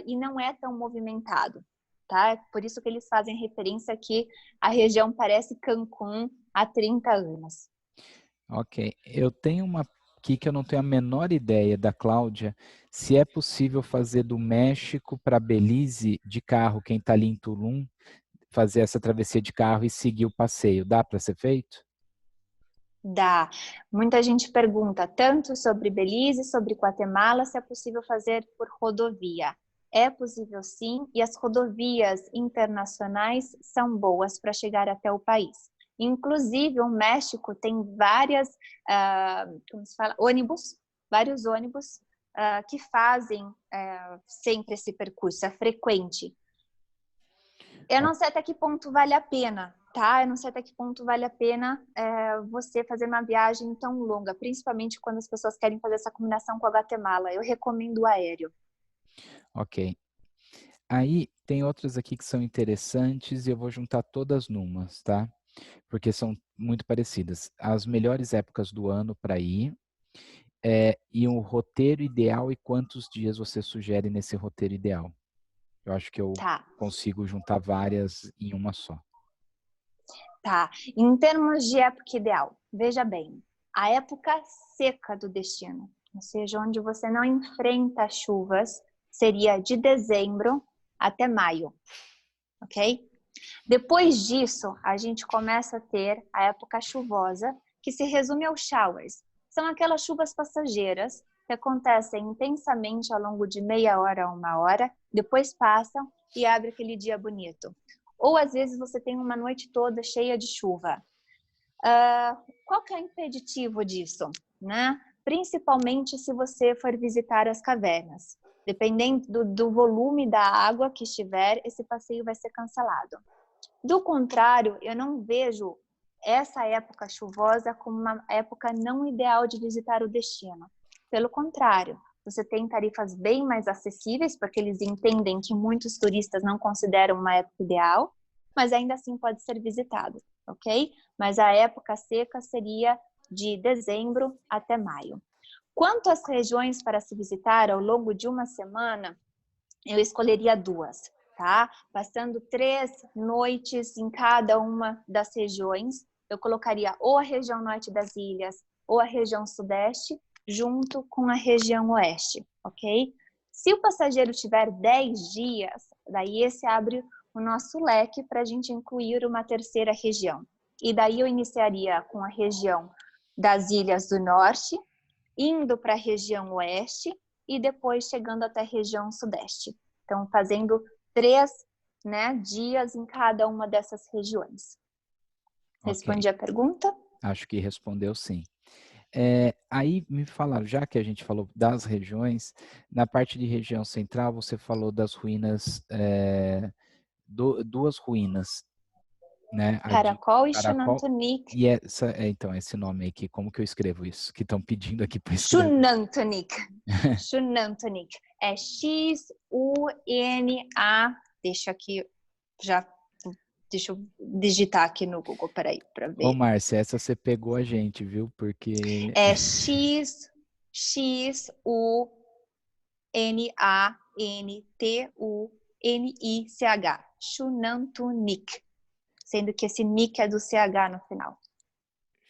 e não é tão movimentado, tá? Por isso que eles fazem referência que a região parece Cancún há 30 anos. Ok. Eu tenho uma aqui que eu não tenho a menor ideia da Cláudia, se é possível fazer do México para Belize de carro, quem está ali em Tulum, fazer essa travessia de carro e seguir o passeio. Dá para ser feito? Dá. Muita gente pergunta tanto sobre Belize, sobre Guatemala, se é possível fazer por rodovia. É possível sim, e as rodovias internacionais são boas para chegar até o país. Inclusive, o México tem várias, como se fala, vários ônibus que fazem sempre esse percurso, é frequente. Eu não sei até que ponto vale a pena, tá? Eu não sei até que ponto vale a pena você fazer uma viagem tão longa, principalmente quando as pessoas querem fazer essa combinação com a Guatemala. Eu recomendo o aéreo. Ok. Aí tem outras aqui que são interessantes e eu vou juntar todas numas, tá? Porque são muito parecidas. As melhores épocas do ano para ir, e um roteiro ideal e quantos dias você sugere nesse roteiro ideal. Eu acho que eu Tá, consigo juntar várias em uma só. tá. Em termos de época ideal, veja bem, a época seca do destino, ou seja, onde você não enfrenta chuvas, seria de dezembro até maio, ok? Depois disso, a gente começa a ter a época chuvosa, que se resume aos showers. São aquelas chuvas passageiras que acontecem intensamente ao longo de meia hora a uma hora, depois passam e abre aquele dia bonito. Ou às vezes você tem uma noite toda cheia de chuva. Qual que é o impeditivo disso, né? Principalmente se você for visitar as cavernas. Dependendo do volume da água que estiver, esse passeio vai ser cancelado. Do contrário, eu não vejo essa época chuvosa como uma época não ideal de visitar o destino. Pelo contrário, você tem tarifas bem mais acessíveis, porque eles entendem que muitos turistas não consideram uma época ideal, mas ainda assim pode ser visitado, ok? Mas a época seca seria de dezembro até maio. Quanto às regiões para se visitar ao longo de uma semana, eu escolheria duas, tá? Passando 3 noites em cada uma das regiões, eu colocaria ou a região norte das ilhas ou a região sudeste, junto com a região oeste, ok? Se o passageiro tiver 10 dias, daí esse abre o nosso leque para a gente incluir uma terceira região. E daí eu iniciaria com a região das ilhas do norte, indo para a região oeste e depois chegando até a região sudeste. Então, fazendo 3 dias em cada uma dessas regiões. Respondi Ok, a pergunta? acho que respondeu sim. Aí me falaram, já que a gente falou das regiões, na parte de região central você falou das ruínas, duas ruínas, né? A de Caracol e Caracol Xunantunik. e essa, então, esse nome aqui, como que eu escrevo isso? Que estão pedindo aqui para escrever. Xunantunik. Xunantunik. É X-U-N-A. Deixa eu digitar aqui no Google, peraí, para Ô, ver. Márcia, essa você pegou a gente, viu? Porque É Xunantunik. Xunantunik. Sendo que esse nick é do CH no final.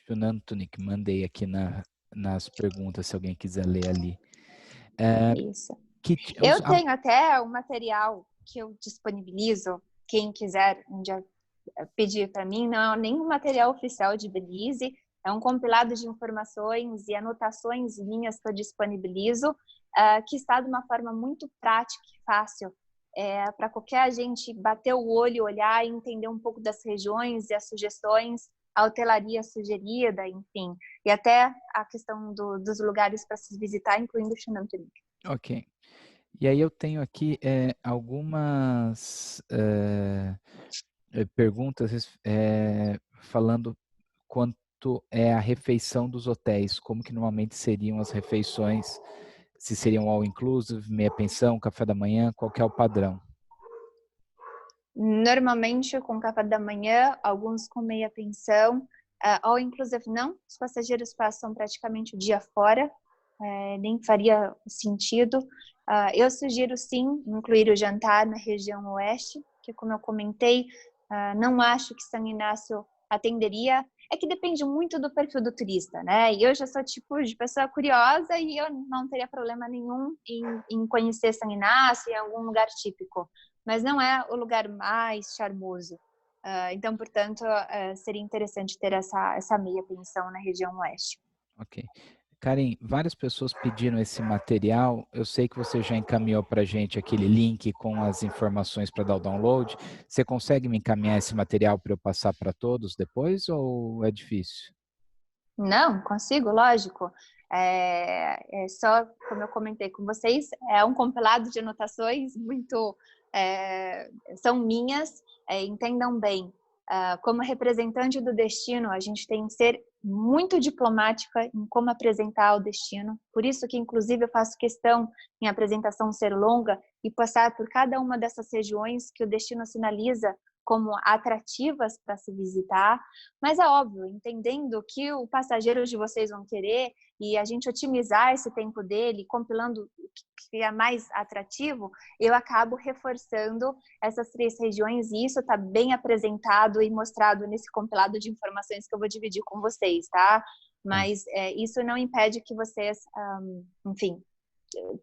Xunantunik, mandei aqui nas perguntas, se alguém quiser ler ali. Isso. Que, Eu tenho até o material que eu disponibilizo, quem quiser um dia pedir para mim, não é nenhum material oficial de Belize, é um compilado de informações e anotações minhas que eu disponibilizo, que está de uma forma muito prática e fácil, para qualquer agente bater o olho, olhar e entender um pouco das regiões e as sugestões, a hotelaria sugerida, enfim, e até a questão dos lugares para se visitar, incluindo o Xanantunik. ok. E aí eu tenho aqui algumas perguntas falando quanto é a refeição dos hotéis, como que normalmente seriam as refeições, se seriam all inclusive, meia pensão, café da manhã, qual que é o padrão? Normalmente com café da manhã, alguns com meia pensão, all inclusive não, os passageiros passam praticamente o dia fora, nem faria sentido. Eu sugiro sim incluir o jantar na região oeste, que como eu comentei, não acho que São Inácio atenderia É que depende muito do perfil do turista, né? E eu já sou tipo de pessoa curiosa e eu não teria problema nenhum em conhecer São Inácio em algum lugar típico, mas não é o lugar mais charmoso. Então, portanto, seria interessante ter essa meia pensão na região oeste. Ok. Karen, várias pessoas pediram esse material. Eu sei que você já encaminhou para a gente aquele link com as informações para dar o download. Você consegue me encaminhar esse material para eu passar para todos depois ou é difícil? Não, consigo, lógico. Só, como eu comentei com vocês, é um compilado de anotações muito são minhas, entendam bem. Como representante do destino, a gente tem que ser muito diplomática em como apresentar o destino. Por isso que, inclusive, eu faço questão em apresentação ser longa e passar por cada uma dessas regiões que o destino sinaliza como atrativas para se visitar, mas é óbvio, entendendo que o passageiro de vocês vão querer e a gente otimizar esse tempo dele, compilando o que é mais atrativo, eu acabo reforçando essas 3 regiões e isso está bem apresentado e mostrado nesse compilado de informações que eu vou dividir com vocês, tá? Mas isso não impede que vocês, enfim,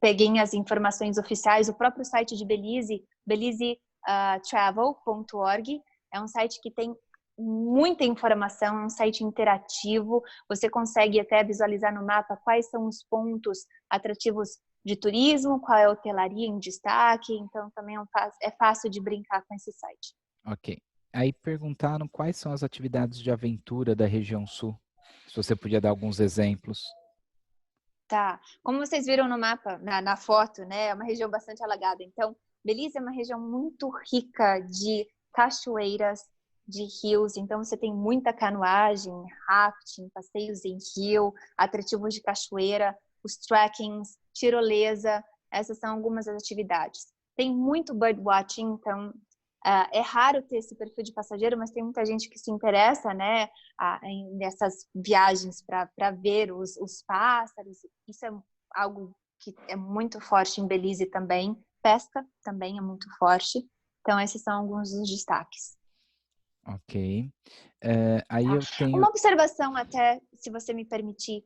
peguem as informações oficiais. O próprio site de Belize, belizetravel.org, é um site que tem muita informação, é um site interativo, você consegue até visualizar no mapa quais são os pontos atrativos de turismo, qual é a hotelaria em destaque, então também é fácil de brincar com esse site. Ok. Aí perguntaram quais são as atividades de aventura da região sul. Se você podia dar alguns exemplos. Tá. Como vocês viram no mapa, na foto, né, é uma região bastante alagada. Então, Belize é uma região muito rica de cachoeiras, de rios. Então, você tem muita canoagem, rafting, passeios em rio, atrativos de cachoeira, os trekkings, tirolesa. Essas são algumas das atividades. Tem muito birdwatching, então é raro ter esse perfil de passageiro, mas tem muita gente que se interessa, né, nessas viagens para ver os pássaros. Isso é algo que é muito forte em Belize também. Pesca também é muito forte. Então, esses são alguns dos destaques. Ok. Aí Tá? eu tenho... Uma observação até, se você me permitir.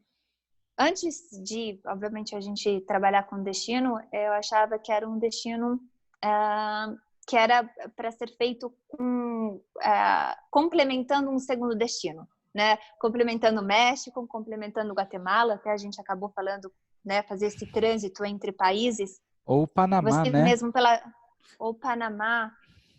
Antes de, obviamente, a gente trabalhar com destino, eu achava que era um destino que era para ser feito complementando um segundo destino, né? Complementando o México, complementando o Guatemala, até a gente acabou falando, né? Fazer esse trânsito entre países. Ou o Panamá, Vocês né? mesmo ou Panamá,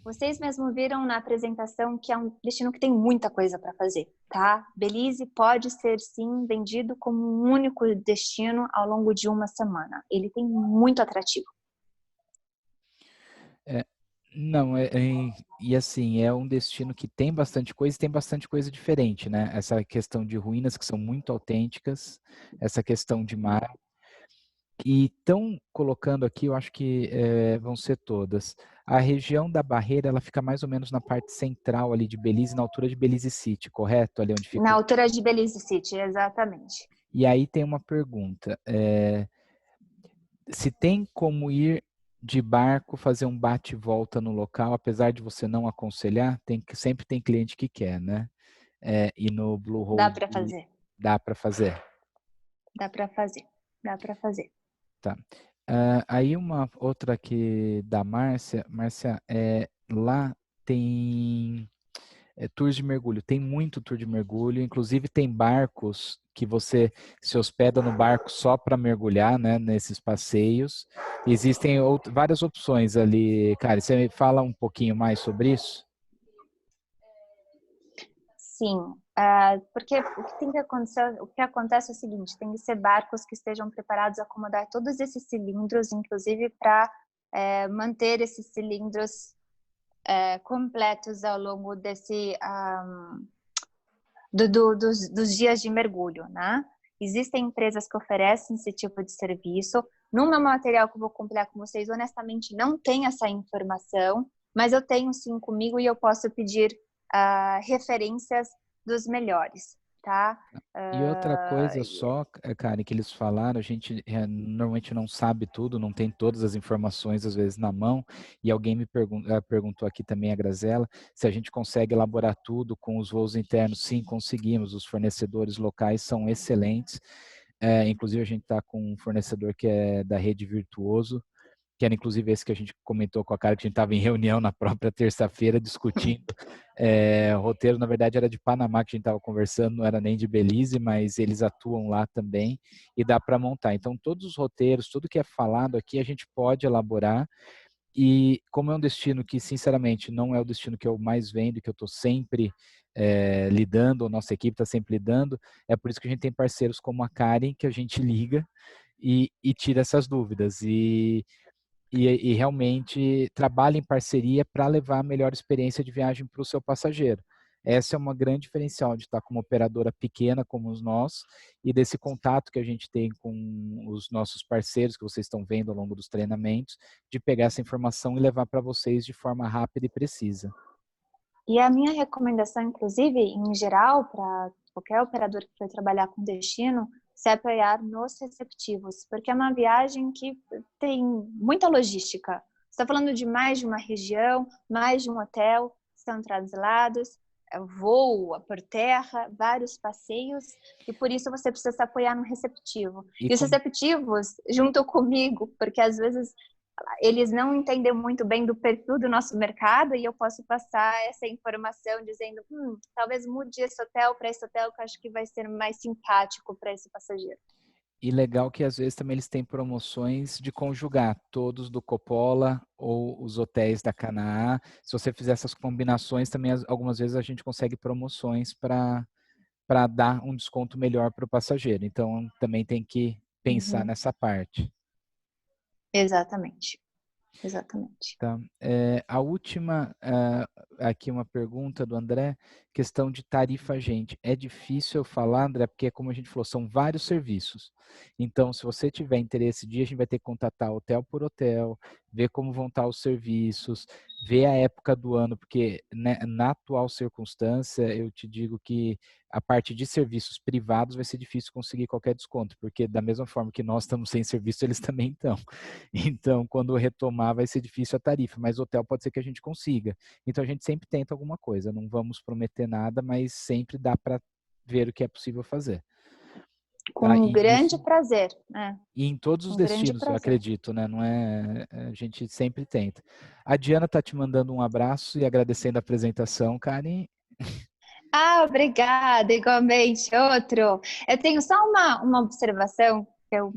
vocês mesmo viram na apresentação que é um destino que tem muita coisa para fazer, tá? Belize pode ser, sim, vendido como um único destino ao longo de uma semana. Ele tem muito atrativo. Não, e assim, é um destino que tem bastante coisa e tem bastante coisa diferente, né? Essa questão de ruínas que são muito autênticas, essa questão de mar. E estão colocando aqui, eu acho que vão ser todas. A região da Barreira, ela fica mais ou menos na parte central ali de Belize, na altura de Belize City, correto? Ali onde fica Na altura de Belize City, exatamente. E aí tem uma pergunta. Se tem como ir de barco, fazer um bate e volta no local, apesar de você não aconselhar, sempre tem cliente que quer, né? E no Blue Dá Hole para fazer. dá para fazer. Dá para fazer. Dá para fazer. Tá. Aí uma outra aqui da Márcia. Márcia, lá tem tours de mergulho. Tem muito tour de mergulho. Inclusive tem barcos que você se hospeda no barco só para mergulhar, né? Nesses passeios. Existem várias opções ali. Cara, você me fala um pouquinho mais sobre isso? Sim, porque o que acontece é o seguinte, tem que ser barcos que estejam preparados a acomodar todos esses cilindros, inclusive para manter esses cilindros completos ao longo dos dias de mergulho, né? Existem empresas que oferecem esse tipo de serviço. No meu material que eu vou compartilhar com vocês, honestamente, não tem essa informação, mas eu tenho sim comigo e eu posso pedir referências dos melhores, tá? E outra coisa só, Karen, que eles falaram, a gente normalmente não sabe tudo, não tem todas as informações às vezes na mão, e alguém me perguntou aqui também, a Grazela, se a gente consegue elaborar tudo com os voos internos. Sim, conseguimos, os fornecedores locais são excelentes, inclusive a gente está com um fornecedor que é da rede Virtuoso, que era inclusive esse que a gente comentou com a cara, que a gente estava em reunião na própria terça-feira discutindo. O roteiro, na verdade, era de Panamá que a gente estava conversando, não era nem de Belize, mas eles atuam lá também e dá para montar. Então, todos os roteiros, tudo que é falado aqui, a gente pode elaborar. E como é um destino que, sinceramente, não é o destino que eu mais vendo, que eu estou sempre lidando, a nossa equipe está sempre lidando, é por isso que a gente tem parceiros como a Karen, que a gente liga e tira essas dúvidas. E realmente trabalha em parceria para levar a melhor experiência de viagem para o seu passageiro. Essa é uma grande diferencial de estar com uma operadora pequena como os nós e desse contato que a gente tem com os nossos parceiros que vocês estão vendo ao longo dos treinamentos, de pegar essa informação e levar para vocês de forma rápida e precisa. E a minha recomendação, inclusive, em geral, para qualquer operador que for trabalhar com destino, se apoiar nos receptivos, porque é uma viagem que tem muita logística. Você está falando de mais de uma região, mais de um hotel, são translados, voo por terra, vários passeios, e por isso você precisa se apoiar no receptivo. E os receptivos, junto comigo, porque às vezes eles não entendem muito bem do perfil do nosso mercado e eu posso passar essa informação dizendo, talvez mude esse hotel para esse hotel que eu acho que vai ser mais simpático para esse passageiro. E legal que às vezes também eles têm promoções de conjugar todos do Coppola ou os hotéis da Canaã. Se você fizer essas combinações, também algumas vezes a gente consegue promoções para dar um desconto melhor para o passageiro. Então também tem que pensar nessa parte. Exatamente. Exatamente. Tá. A última, aqui uma pergunta do André, questão de tarifa, gente. É difícil eu falar, André, porque como a gente falou, são vários serviços. Então, se você tiver interesse, a gente vai ter que contatar hotel por hotel, ver como vão estar os serviços, ver a época do ano, porque né, na atual circunstância, eu te digo que a parte de serviços privados vai ser difícil conseguir qualquer desconto, porque da mesma forma que nós estamos sem serviço, eles também estão. Então, quando retomar, vai ser difícil a tarifa, mas hotel pode ser que a gente consiga. Então, a gente sempre tenta alguma coisa, não vamos prometer nada, mas sempre dá para ver o que é possível fazer. Com Tá? um grande prazer. E em todos os destinos, eu acredito, né? Não é, a gente sempre tenta. A Diana está te mandando um abraço e agradecendo a apresentação, Karen. Obrigada, igualmente. Outro. Eu tenho só uma observação que eu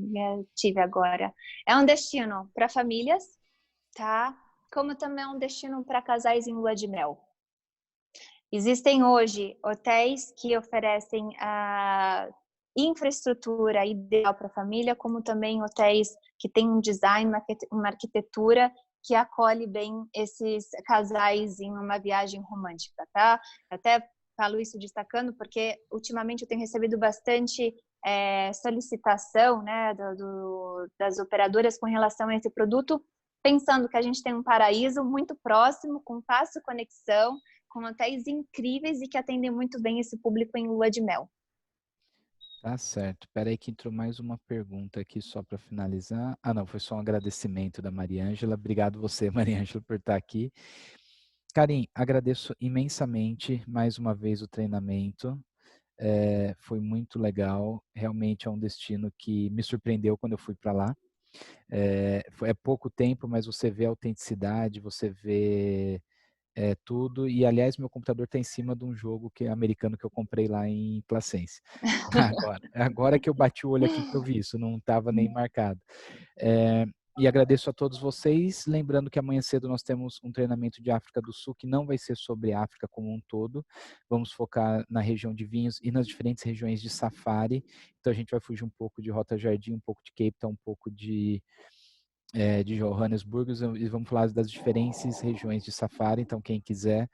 tive agora. É um destino para famílias, tá? Como também é um destino para casais em lua de mel. Existem hoje hotéis que oferecem a infraestrutura ideal para a família, como também hotéis que têm um design, uma arquitetura que acolhe bem esses casais em uma viagem romântica, tá? Até falo isso destacando porque ultimamente eu tenho recebido bastante solicitação, né, das operadoras com relação a esse produto, pensando que a gente tem um paraíso muito próximo, com fácil conexão, com hotéis incríveis e que atendem muito bem esse público em lua de mel. Tá certo. Espera aí que entrou mais uma pergunta aqui só para finalizar. Não, foi só um agradecimento da Mariângela. Obrigado você, Mariângela, por estar aqui. Karim, agradeço imensamente mais uma vez o treinamento. Foi muito legal. Realmente é um destino que me surpreendeu quando eu fui para lá. É pouco tempo, mas você vê a autenticidade, você vê tudo. E, aliás, meu computador está em cima de um jogo que é americano que eu comprei lá em Placense. Agora que eu bati o olho aqui que eu vi isso, não estava nem marcado. E agradeço a todos vocês. Lembrando que amanhã cedo nós temos um treinamento de África do Sul, que não vai ser sobre a África como um todo. Vamos focar na região de vinhos e nas diferentes regiões de safari. Então a gente vai fugir um pouco de Rota Jardim, um pouco de Cape Town, um pouco de Johannesburgo, e vamos falar das diferentes regiões de safari. Então quem quiser,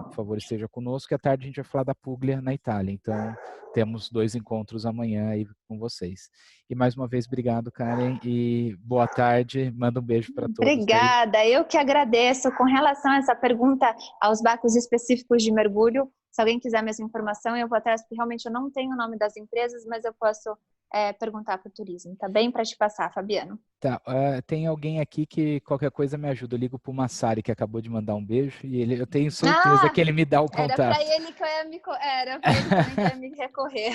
por favor, esteja conosco. E à tarde a gente vai falar da Puglia, na Itália. Então temos 2 encontros amanhã aí com vocês. E mais uma vez, obrigado, Karen, e boa tarde. Manda um beijo para todos. Obrigada, eu que agradeço. Com relação a essa pergunta aos barcos específicos de mergulho, Se alguém quiser mais informação, eu vou atrás, porque realmente eu não tenho o nome das empresas, mas eu posso perguntar para o turismo, tá bem? Para te passar, Fabiano. Tá, tem alguém aqui que qualquer coisa me ajuda. Eu ligo pro Massari, que acabou de mandar um beijo, e eu tenho certeza que ele me dá o Era para contato. ele que eu ia era para ele também que eu ia me recorrer.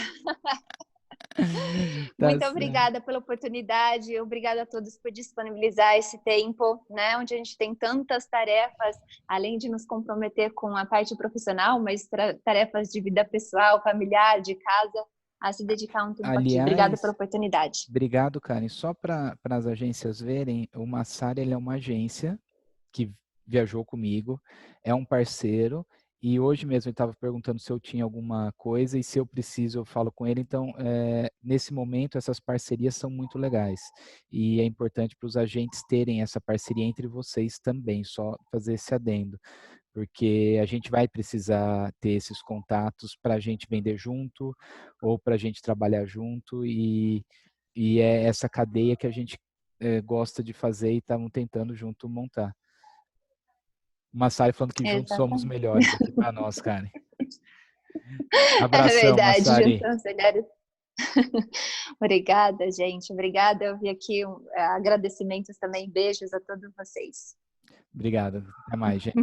Tá Muito certo. obrigada pela oportunidade, obrigada a todos por disponibilizar esse tempo, né, onde a gente tem tantas tarefas, além de nos comprometer com a parte profissional, mas tarefas de vida pessoal, familiar, de casa, a se dedicar um tempo aqui. Obrigada pela Aliás, oportunidade. obrigado, Karen. Só para as agências verem, o Massari ele é uma agência que viajou comigo, é um parceiro, e hoje mesmo ele estava perguntando se eu tinha alguma coisa, e se eu preciso eu falo com ele. Então, nesse momento, essas parcerias são muito legais, e é importante para os agentes terem essa parceria entre vocês também, só fazer esse adendo, porque a gente vai precisar ter esses contatos para a gente vender junto, ou para a gente trabalhar junto, e é essa cadeia que a gente gosta de fazer e estamos tentando junto montar. O Massari falando que juntos somos Exatamente. melhores aqui para nós, Karen. É Abração, verdade, Massari. juntamos melhores. Obrigada, gente. Obrigada. Eu vi aqui agradecimentos também. Beijos a todos vocês. Obrigado. Até mais, gente.